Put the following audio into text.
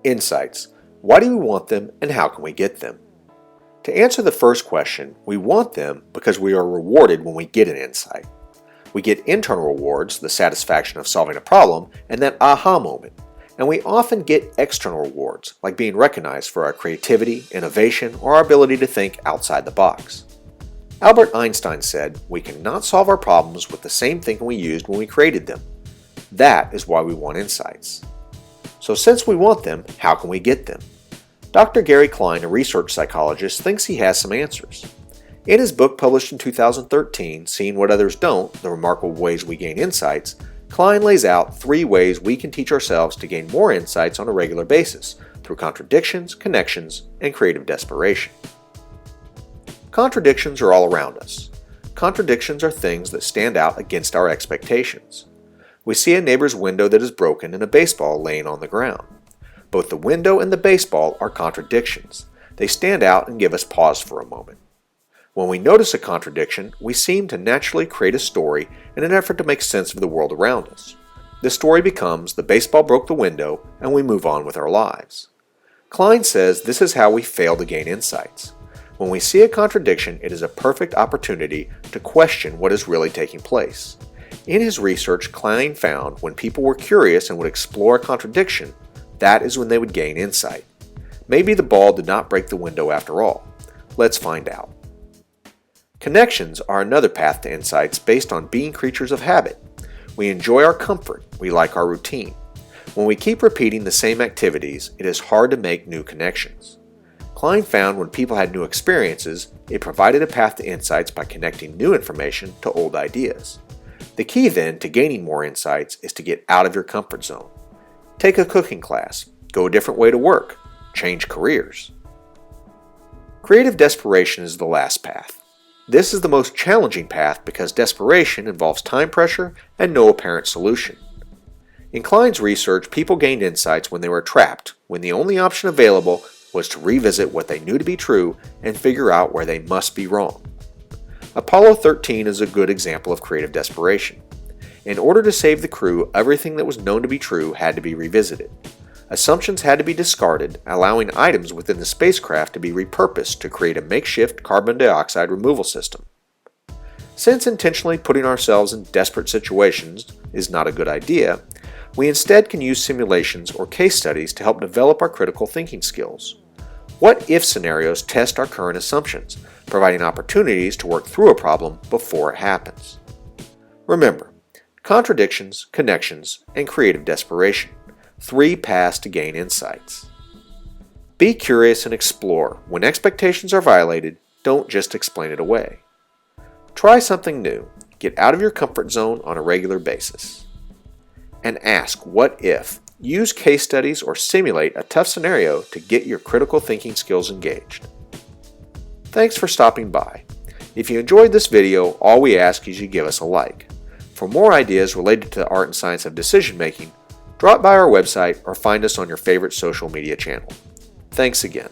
Insights. Why do we want them and how can we get them? To answer the first question, we want them because we are rewarded when we get an insight. We get internal rewards, the satisfaction of solving a problem, and that aha moment. And we often get external rewards, like being recognized for our creativity, innovation, or our ability to think outside the box. Albert Einstein said, "We cannot solve our problems with the same thinking we used when we created them." That is why we want insights. So since we want them, how can we get them? Dr. Gary Klein, a research psychologist, thinks he has some answers. In his book published in 2013, Seeing What Others Don't, The Remarkable Ways We Gain Insights, Klein lays out 3 ways we can teach ourselves to gain more insights on a regular basis, through contradictions, connections, and creative desperation. Contradictions are all around us. Contradictions are things that stand out against our expectations. We see a neighbor's window that is broken and a baseball laying on the ground. Both the window and the baseball are contradictions. They stand out and give us pause for a moment. When we notice a contradiction, we seem to naturally create a story in an effort to make sense of the world around us. The story becomes the baseball broke the window and we move on with our lives. Klein says this is how we fail to gain insights. When we see a contradiction, it is a perfect opportunity to question what is really taking place. In his research, Klein found when people were curious and would explore a contradiction, that is when they would gain insight. Maybe the ball did not break the window after all. Let's find out. Connections are another path to insights based on being creatures of habit. We enjoy our comfort, we like our routine. When we keep repeating the same activities, it is hard to make new connections. Klein found when people had new experiences, it provided a path to insights by connecting new information to old ideas. The key then to gaining more insights is to get out of your comfort zone. Take a cooking class, go a different way to work, change careers. Creative desperation is the last path. This is the most challenging path because desperation involves time pressure and no apparent solution. In Klein's research, people gained insights when they were trapped, when the only option available was to revisit what they knew to be true and figure out where they must be wrong. Apollo 13 is a good example of creative desperation. In order to save the crew, everything that was known to be true had to be revisited. Assumptions had to be discarded, allowing items within the spacecraft to be repurposed to create a makeshift carbon dioxide removal system. Since intentionally putting ourselves in desperate situations is not a good idea, we instead can use simulations or case studies to help develop our critical thinking skills. What-if scenarios test our current assumptions, providing opportunities to work through a problem before it happens. Remember, contradictions, connections, and creative desperation. 3 paths to gain insights. Be curious and explore. When expectations are violated, don't just explain it away. Try something new. Get out of your comfort zone on a regular basis. And ask, what if? Use case studies or simulate a tough scenario to get your critical thinking skills engaged. Thanks for stopping by. If you enjoyed this video, all we ask is you give us a like. For more ideas related to the art and science of decision making, drop by our website or find us on your favorite social media channel. Thanks again.